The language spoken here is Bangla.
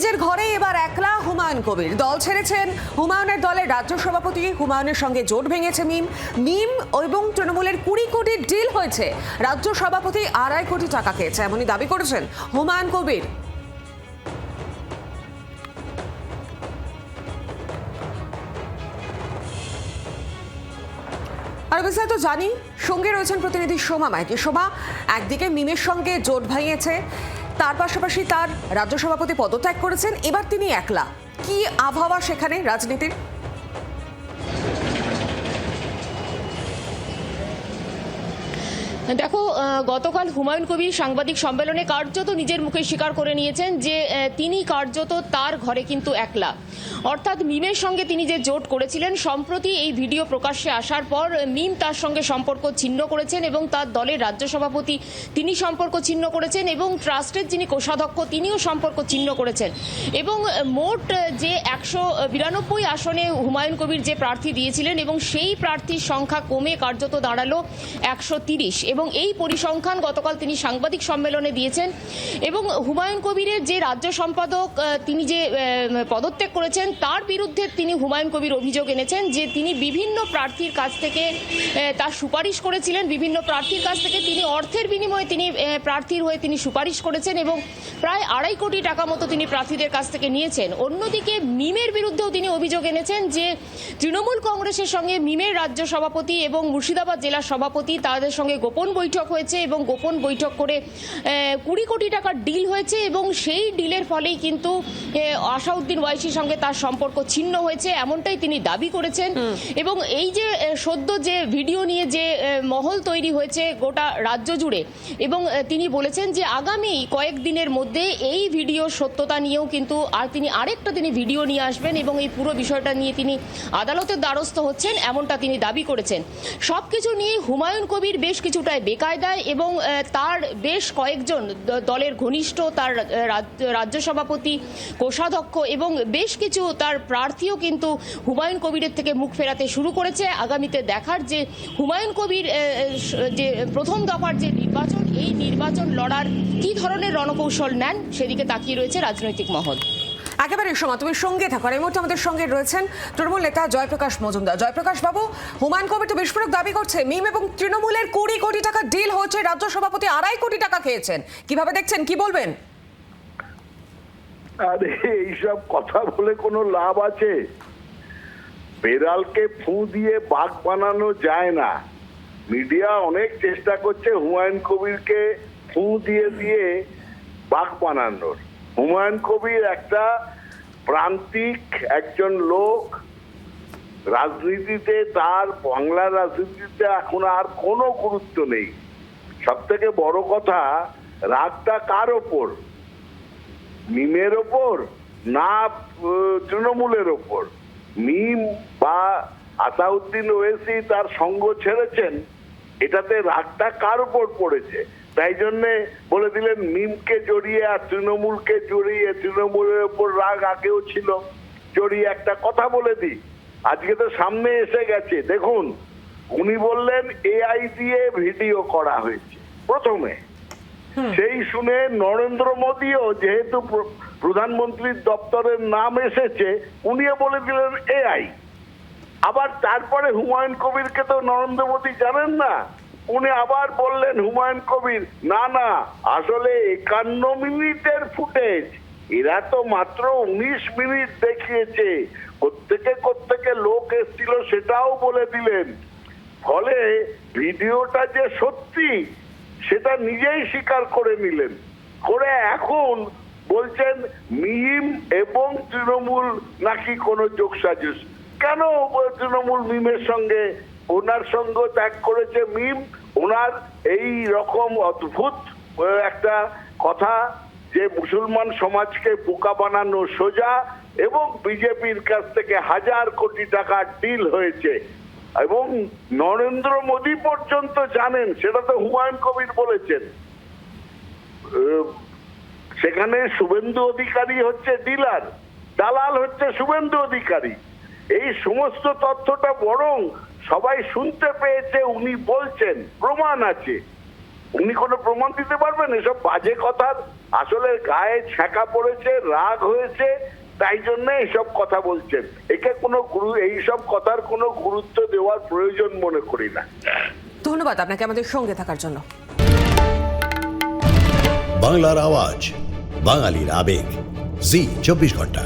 নিজের ঘরে এবার একলা হুমায়ুন কবির। দল ছেড়েছেন হুমায়ুনের দলের রাজ্য সভাপতি। হুমায়ুনের সঙ্গে জোট ভেঙেছে মিম এবং তৃণমূলের 20 কোটির ডিল হয়েছে। রাজ্য সভাপতি 2.5 কোটি টাকা খেয়েছে, এমনই দাবি করেছেন হুমায়ুন কবির। আর বিস্তারিত জানি, সঙ্গে রয়েছেন প্রতিনিধি সোমা মাইতি। সোমা, একদিকে মিমের সঙ্গে জোট ভাঙিয়েছে, তার পাশাপাশি তার রাজ্য সভাপতি পদত্যাগ করেছেন, এবার তিনি একলা। কি আবহাওয়া সেখানে রাজনীতির? দেখো, গতকাল হুমায়ুন কবির সাংবাদিক সম্মেলনে কার্যত নিজের মুখে স্বীকার করে নিয়েছেন যে তিনি কার্যত তার ঘরে কিন্তু একলা। অর্থাৎ মিমের সঙ্গে তিনি যে জোট করেছিলেন, সম্প্রতি এই ভিডিও প্রকাশ্যে আসার পর মিম তার সঙ্গে সম্পর্ক ছিন্ন করেছেন এবং তার দলের রাজ্য সভাপতি তিনি সম্পর্ক ছিন্ন করেছেন এবং ট্রাস্টের যিনি কোষাধ্যক্ষ তিনিও সম্পর্ক ছিন্ন করেছেন। এবং মোট যে 192 আসনে হুমায়ুন কবির যে প্রার্থী দিয়েছিলেন এবং সেই প্রার্থীর সংখ্যা কমে কার্যত দাঁড়ালো 130। এবং এই পরিসংখ্যান গতকাল তিনি সাংবাদিক সম্মেলনে দিয়েছেন। এবং হুমায়ুন কবিরের যে রাজ্য সম্পাদক তিনি যে পদত্যাগ করেছেন, তার বিরুদ্ধে তিনি হুমায়ুন কবির অভিযোগ এনেছেন যে তিনি বিভিন্ন প্রার্থীর কাছ থেকে তার সুপারিশ করেছিলেন। বিভিন্ন প্রার্থীর কাছ থেকে তিনি অর্থের বিনিময়ে তিনি প্রার্থীর হয়ে তিনি সুপারিশ করেছেন এবং প্রায় 2.5 কোটি টাকা মতো তিনি প্রার্থীদের কাছ থেকে নিয়েছেন। অন্যদিকে মিমের বিরুদ্ধেও তিনি অভিযোগ এনেছেন যে তৃণমূল কংগ্রেসের সঙ্গে মিমের রাজ্য সভাপতি এবং মুর্শিদাবাদ জেলার সভাপতি তাদের সঙ্গে গোপন বৈঠক হয়েছে এবং গোপন বৈঠক করে 20 কোটি টাকার ডিল হয়েছে এবং সেই ডিলের ফলেই কিন্তু আসাউদ্দিন ওয়াইসির সঙ্গে তার সম্পর্ক ছিন্ন হয়েছে, এমনটাই তিনি দাবি করেছেন। এবং এই যে সদ্য যে ভিডিও নিয়ে যে মহল তৈরি হয়েছে গোটা রাজ্য জুড়ে, এবং তিনি বলেছেন যে আগামী কয়েকদিনের মধ্যে এই ভিডিওর সত্যতা নিয়েও কিন্তু তিনি আরেকটা ভিডিও নিয়ে আসবেন এবং এই পুরো বিষয়টা নিয়ে তিনি আদালতের দ্বারস্থ হচ্ছেন, এমনটা তিনি দাবি করেছেন। সবকিছু নিয়ে হুমায়ুন কবির বেশ কিছুটাই বেকায়দায় এবং তার বেশ কয়েকজন দলের ঘনিষ্ঠ, তার রাজ্য সভাপতি, কোষাধ্যক্ষ এবং বেশ কিছু তার প্রার্থীও কিন্তু হুমায়ুন কবিরের থেকে মুখ ফেরাতে শুরু করেছে। আগামীতে দেখার যে হুমায়ুন কবির যে প্রথম দফার যে নির্বাচন, এই নির্বাচন লড়ার কি ধরনের রণকৌশল নেন, সেদিকে তাকিয়ে রয়েছে রাজনৈতিক মহল। একেবারে সময় তুমি সঙ্গে থাকো। এই মুহূর্তে আমাদের সঙ্গে রয়েছেন তৃণমূল নেতা জয়প্রকাশ মজুমদার। জয়প্রকাশ বাবু, হুমায়ুন কবির তো বিস্ফোরক দাবি করছে মিম এবং তৃণমূলের 20 কোটি টাকা ডিল হচ্ছে, রাজ্য সভাপতি 2.5 কোটি টাকা খেয়েছেন। কিভাবে দেখছেন, কি বলবেন? আরে এইসব কথা বলে কোনো লাভ আছে? বেড়ালকে ফু দিয়ে বাঘ বানানো যায় না। মিডিয়া অনেক চেষ্টা করছে হুমায়ুন কবিরকে ফু দিয়ে দিয়ে বাঘ বানানোর। হুমায়ুন কবির একটা প্রান্তিক একজন লোক, রাজনীতিতে তার বাংলার রাজনীতিতে এখন আর কোনো গুরুত্ব নেই। সব থেকে বড় কথা, রাগটা কার ওপর? মিমের ওপর না তৃণমূলের ওপর? মিম বা আসাউদ্দিন ওয়েসি তার সঙ্গ ছেড়েছেন, এটাতে রাগটা কার ওপর পড়েছে? তাই জন্যে বলে দিলেন মিমকে জড়িয়ে আর তৃণমূলকে জড়িয়ে। তৃণমূলের ওপর রাগ আগেও ছিল, জড়িয়ে একটা কথা বলে দিই, আজকে তো সামনে এসে গেছে। দেখুন, উনি বললেন এআই দিয়ে ভিডিও করা হয়েছে প্রথমে, সেই শুনে নরেন্দ্র মোদীও, যেহেতু প্রধানমন্ত্রীর দপ্তরের নাম এসেছে, উনিও বলে দিলেন এআই। আবার তারপরে হুমায়ুন কবিরকে তো নরেন্দ্র মোদী জানেন না, উনি আবার বললেন হুমায়ুন কবির না না, আসলে 51 মিনিটের ফুটেজ, এরা তো মাত্র 19 মিনিট দেখিয়েছে, কোত্থেকে লোক এসেছিল সেটাও বলে দিলেন। ফলে ভিডিওটা যে সত্যি সেটা নিজেই স্বীকার করে নিলেন, করে এখন বলছেন মিম এবং তৃণমূল নাকি কোনো যোগসাজশ। কেন তৃণমূল মিমের সঙ্গে? ওনার সঙ্গ ত্যাগ করেছে মিম। ওনার এই রকম অদ্ভুত একটা কথা যে মুসলমান সমাজকে বোকা বানানো সোজা, এবং বিজেপির কাছ থেকে 1000 কোটি টাকার ডিল হয়েছে এবং নরেন্দ্র মোদী পর্যন্ত জানেন, সেটা তো হুমায়ুন কবির বলেছেন। সেখানে শুভেন্দু অধিকারী হচ্ছে ডিলার, দালাল হচ্ছে শুভেন্দু অধিকারী। এই সমস্ত তথ্যটা বরং সবাই শুনতে পেয়েছে, উনি বলছেন, প্রমাণ আছে। উনি কোনো প্রমাণ দিতে পারবেন? এসব বাজে কথার আসলে গায়ে ছ্যাঁকা পড়েছে, রাগ হয়েছে, তাই জন্য এইসব কথা বলছেন। একে কোনো এইসব কথার কোনো গুরুত্ব দেওয়ার প্রয়োজন মনে করি না। ধন্যবাদ আপনাকে আমাদের সঙ্গে থাকার জন্য। বাংলার আওয়াজ, বাঙালির আবেগ, জি 24 ঘন্টা।